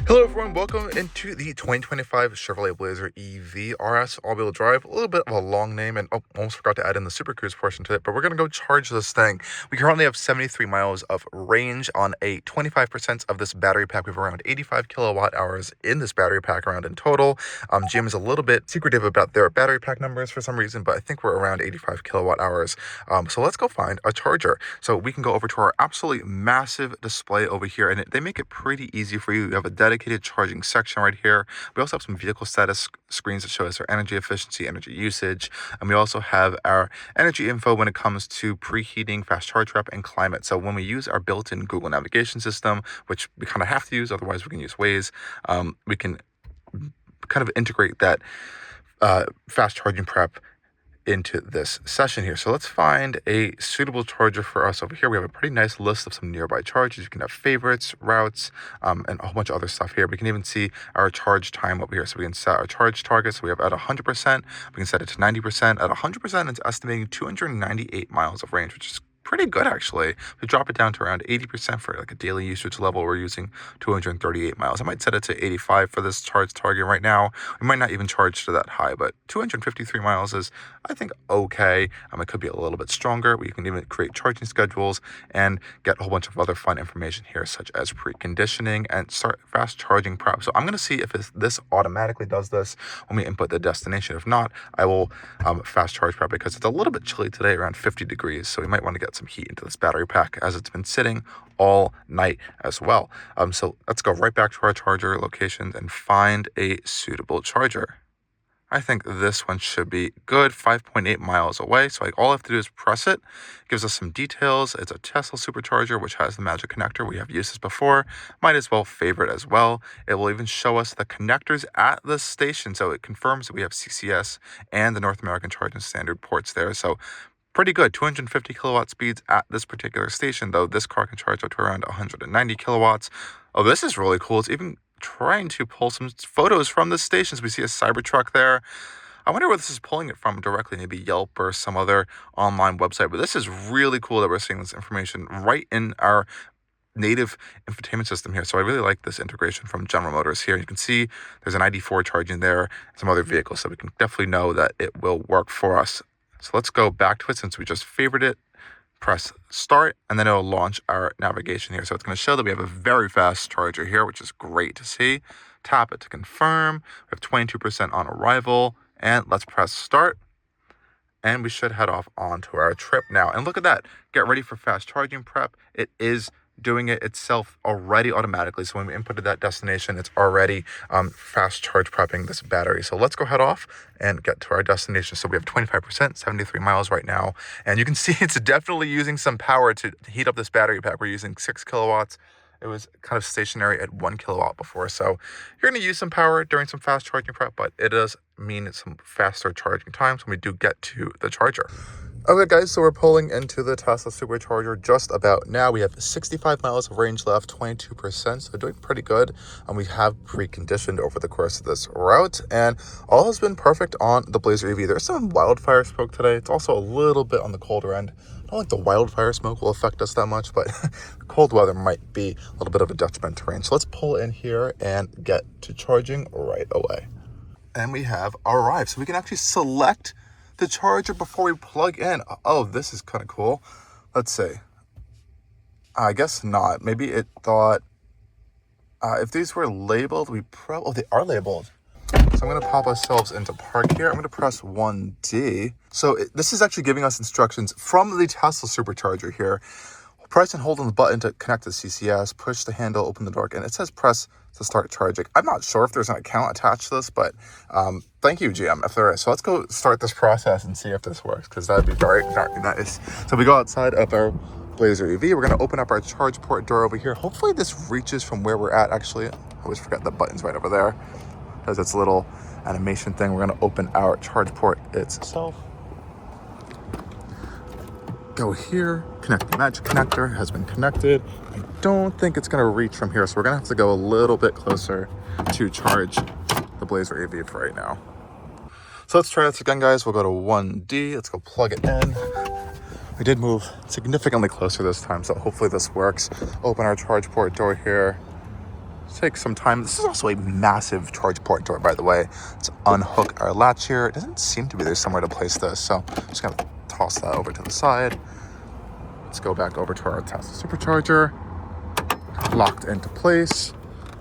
Hello everyone, welcome into the 2025 Chevrolet Blazer EV RS all-wheel drive. A little bit of a long name, and almost forgot to add in the Super Cruise portion to it, but we're going to go charge this thing. We currently have 73 miles of range on a 25% of this battery pack. We have around 85 kilowatt hours in this battery pack around in total. GM is a little bit secretive about their battery pack numbers for some reason, but I think we're around 85 kilowatt hours. So let's go find a charger. So we can go over to our absolutely massive display over here, and they make it pretty easy for you. You have a dedicated charging section right here. We also have some vehicle status screens that show us our energy efficiency, energy usage, and we also have our energy info when it comes to preheating, fast charge wrap, and climate. So when we use our built-in Google navigation system, which we kind of have to use, otherwise we can use Waze, we can kind of integrate that fast charging prep into this session here. So let's find a suitable charger for us over here. We have a pretty nice list of some nearby chargers. You can have favorites, routes, and a whole bunch of other stuff here. We can even see our charge time over here. So we can set our charge target. So we have at 100%, we can set it to 90%. At 100%, it's estimating 298 miles of range, which is pretty good actually. We drop it down to around 80% for like a daily usage level. We're using 238 miles. I might set it to 85 for this charge target right now. We might not even charge to that high, but 253 miles is, I think, okay. It could be a little bit stronger. We can even create charging schedules and get a whole bunch of other fun information here, such as preconditioning and start fast charging prep. So I'm going to see if this automatically does this when we input the destination. If not, I will fast charge prep because it's a little bit chilly today, around 50 degrees. So we might want to get some heat into this battery pack as it's been sitting all night as well. So let's go right back to our charger locations and find a suitable charger. I think this one should be good, 5.8 miles away. So all I have to do is press it. It gives us some details. It's a Tesla Supercharger, which has the magic connector. We have used this before. Might as well favorite as well. It will even show us the connectors at the station. So it confirms that we have CCS and the North American Charging Standard ports there. So pretty good, 250 kilowatt speeds at this particular station, though this car can charge up to around 190 kilowatts. Oh, this is really cool. It's even trying to pull some photos from the stations. We see a Cybertruck there. I wonder where this is pulling it from directly, maybe Yelp or some other online website. But this is really cool that we're seeing this information right in our native infotainment system here. So I really like this integration from General Motors here. You can see there's an ID4 charging there, some other vehicles, so we can definitely know that it will work for us. So let's go back to it since we just favored it. Press start, and then it'll launch our navigation here. So it's going to show that we have a very fast charger here, which is great to see. Tap it to confirm. We have 22% on arrival, and let's press start. And we should head off onto our trip now. And look at that. Get ready for fast charging prep. It is doing it itself already automatically. So when we inputted that destination, it's already fast charge prepping this battery. So let's go head off and get to our destination. So we have 25%, 73 miles right now. And you can see it's definitely using some power to heat up this battery pack. We're using 6 kilowatts. It was kind of stationary at 1 kilowatt before. So you're going to use some power during some fast charging prep, but it does mean some faster charging times when we do get to the charger. Okay guys, so we're pulling into the Tesla Supercharger just about now. We have 65 miles of range left, 22%, so doing pretty good. And we have preconditioned over the course of this route, and all has been perfect on the Blazer EV. There's some wildfire smoke today. It's also a little bit on the colder end. I don't think the wildfire smoke will affect us that much, but cold weather might be a little bit of a detriment to range. So let's pull in here and get to charging right away. And we have arrived, so we can actually select the charger before we plug in. Oh, this is kind of cool. Let's see. I guess not. Maybe it thought if these were labeled, oh, they are labeled. So I'm going to pop ourselves into park here. I'm going to press 1D. So this is actually giving us instructions from the Tesla Supercharger here. Press and hold on the button to connect to CCS, push the handle, open the door, and it says press to start charging. I'm not sure if there's an account attached to this, but thank you, GM, if there is. So let's go start this process and see if this works, because that'd be very, very nice. So we go outside of our Blazer EV. We're going to open up our charge port door over here. Hopefully this reaches from where we're at. Actually, I always forget the button's right over there. There's its little animation thing. We're going to open our charge port itself. Go here, connect the magic connector. It has been connected. I don't think it's going to reach from here, so we're going to have to go a little bit closer to charge the Blazer EV for right now. So let's try this again, guys. We'll go to 1D. Let's go plug it in. We did move significantly closer this time, so hopefully this works. Open our charge port door here. take some time. This is also a massive charge port door, by the way. Let's unhook our latch here. It doesn't seem to be there's somewhere to place this, so I'm just gonna toss that over to the side. Let's go back over to our Tesla Supercharger. Locked into place.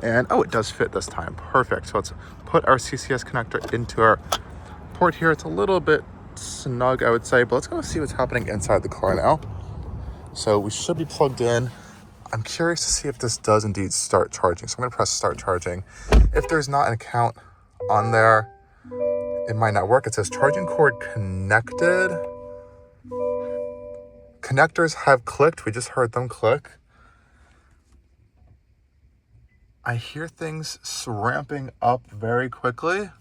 And oh, it does fit this time. Perfect. So let's put our CCS connector into our port here. It's a little bit snug, I would say, but let's go see what's happening inside the car now. So we should be plugged in. I'm curious to see if this does indeed start charging. So I'm going to press start charging. If there's not an account on there, it might not work. It says charging cord connected. Connectors have clicked. We just heard them click. I hear things ramping up very quickly.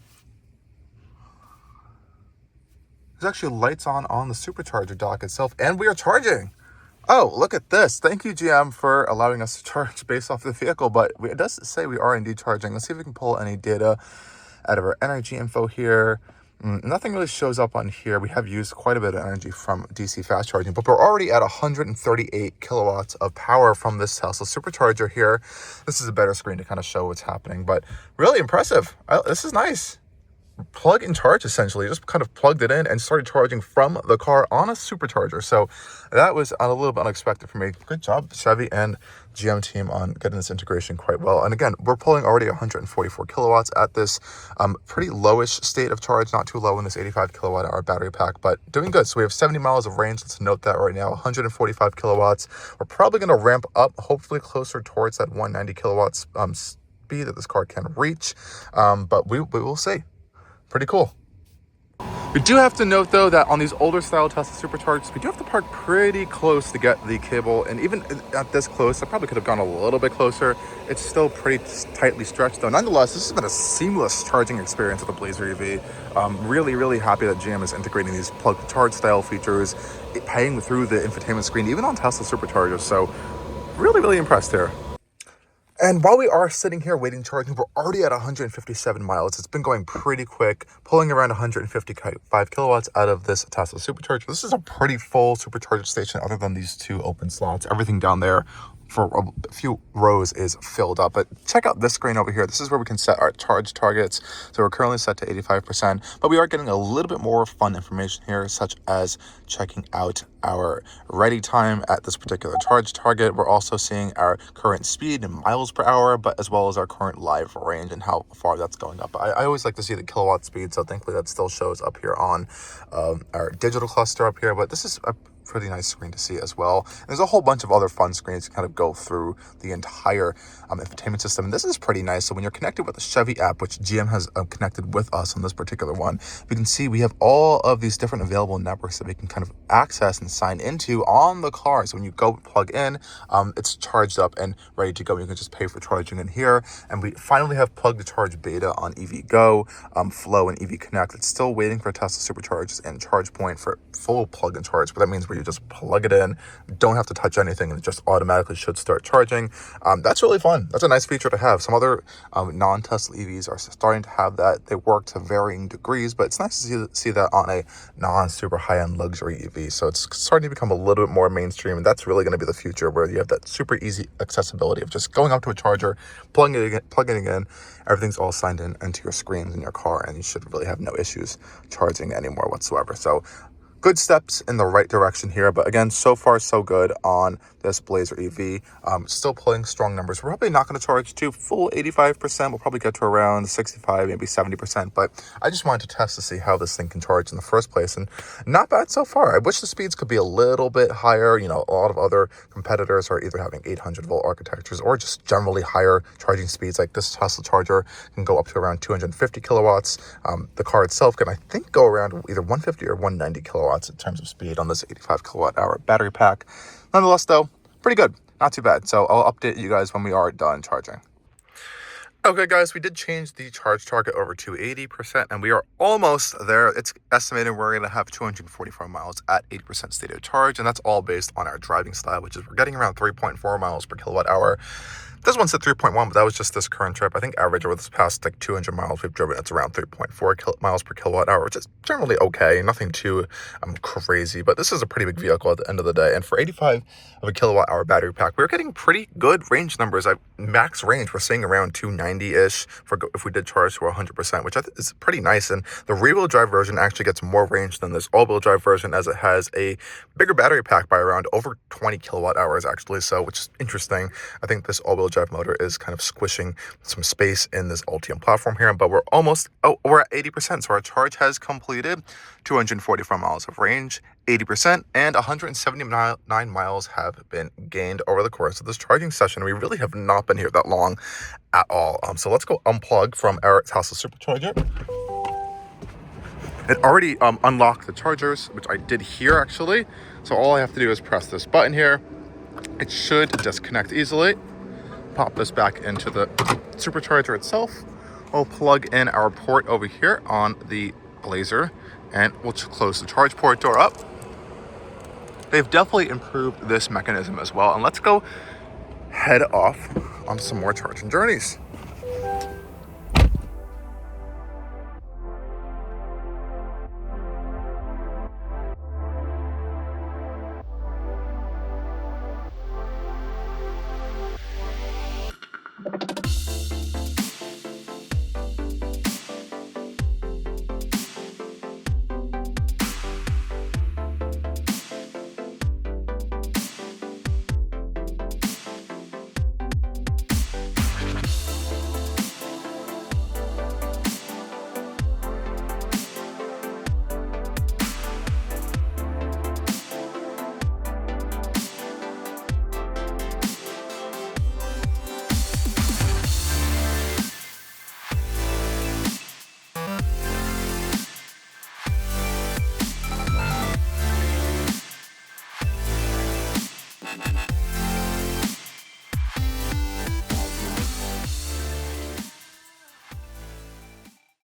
There's actually lights on the supercharger dock itself, and we are charging. Oh, look at this. Thank you, GM, for allowing us to charge based off the vehicle, but it does say we are indeed charging. Let's see if we can pull any data out of our energy info here. Nothing really shows up on here. We have used quite a bit of energy from DC fast charging, but we're already at 138 kilowatts of power from this Tesla Supercharger here. This is a better screen to kind of show what's happening, but really impressive. This is nice. Plug and charge, essentially. Just kind of plugged it in and started charging from the car on a supercharger. So that was a little bit unexpected for me. Good job, Chevy and GM team, on getting this integration quite well. And again, we're pulling already 144 kilowatts at this pretty lowish state of charge, not too low in this 85 kilowatt hour battery pack, but doing good. So we have 70 miles of range. Let's note that right now, 145 kilowatts. We're probably going to ramp up, hopefully closer towards that 190 kilowatts speed that this car can reach. But we will see. Pretty cool. We do have to note, though, that on these older style Tesla Superchargers, we do have to park pretty close to get the cable. And even at this close, I probably could have gone a little bit closer. It's still pretty tightly stretched, though. Nonetheless, this has been a seamless charging experience with the Blazer EV. Really, really happy that GM is integrating these plug-to-charge style features, paying through the infotainment screen, even on Tesla Superchargers. So really, really impressed here. And while we are sitting here waiting charging, we're already at 157 miles. It's been going pretty quick, pulling around 155 kilowatts out of this Tesla Supercharger. This is a pretty full supercharger station other than these two open slots. Everything down there for a few rows is filled up. But check out this screen over here. This is where we can set our charge targets. So we're currently set to 85%, but we are getting a little bit more fun information here, such as checking out our ready time at this particular charge target. We're also seeing our current speed in miles per hour, but as well as our current live range and how far that's going up. I always like to see the kilowatt speed, so thankfully that still shows up here on our digital cluster up here. But this is a pretty nice screen to see as well. And there's a whole bunch of other fun screens to kind of go through the entire infotainment system. And this is pretty nice. So when you're connected with the Chevy app, which GM has connected with us on this particular one, we can see we have all of these different available networks that we can kind of access and sign into on the car. So when you go plug in, it's charged up and ready to go. You can just pay for charging in here. And we finally have plug to charge beta on EV Go, Flow, and EV Connect. It's still waiting for Tesla Superchargers and ChargePoint for full plug and charge, but that means where you just plug it in, don't have to touch anything, and it just automatically should start charging. That's really fun. That's a nice feature to have. Some other non-Tesla EVs are starting to have that. They work to varying degrees, but it's nice to see that on a non-super high-end luxury EV. So it's starting to become a little bit more mainstream, and that's really going to be the future, where you have that super easy accessibility of just going up to a charger, plugging it in, everything's all signed in into your screens in your car, and you should really have no issues charging anymore whatsoever. So good steps in the right direction here, but again, so far so good on this Blazer EV. Still pulling strong numbers. We're probably not going to charge to full 85%. We'll probably get to around 65, maybe 70%, but I just wanted to test to see how this thing can charge in the first place, and not bad so far. I wish the speeds could be a little bit higher. You know, a lot of other competitors are either having 800 volt architectures or just generally higher charging speeds. Like this Tesla charger can go up to around 250 kilowatts. The car itself can, I think, go around either 150 or 190 kilowatts in terms of speed on this 85 kilowatt hour battery pack. Nonetheless, though, pretty good. Not too bad. So I'll update you guys when we are done charging. Okay, guys, we did change the charge target over to 80%, and we are almost there. It's estimated we're going to have 244 miles at 80% state of charge, and that's all based on our driving style, which is we're getting around 3.4 miles per kilowatt hour. This one said 3.1, but that was just this current trip. I think average over this past like 200 miles we've driven, it's around 3.4 miles per kilowatt hour, which is generally okay. Nothing too crazy, but this is a pretty big vehicle at the end of the day. And for 85 of a kilowatt hour battery pack, we're getting pretty good range numbers. Max range, we're seeing around 290-ish for if we did charge to 100%, which I think is pretty nice. And the rear-wheel drive version actually gets more range than this all-wheel drive version, as it has a bigger battery pack by around over 20 kilowatt hours actually, so which is interesting. I think this all-wheel drive motor is kind of squishing some space in this Ultium platform here, but we're at 80%, so our charge has completed. 244 miles of range, 80%, and 179 miles have been gained over the course of this charging session. We really have not been here that long at all. So let's go unplug from our Tesla Supercharger. It already unlocked the chargers, which I did here actually. So all I have to do is press this button here. It should disconnect easily. Pop this back into the supercharger itself. We'll plug in our port over here on the Blazer, and we'll close the charge port door up. They've definitely improved this mechanism as well. And let's go head off on some more charging journeys.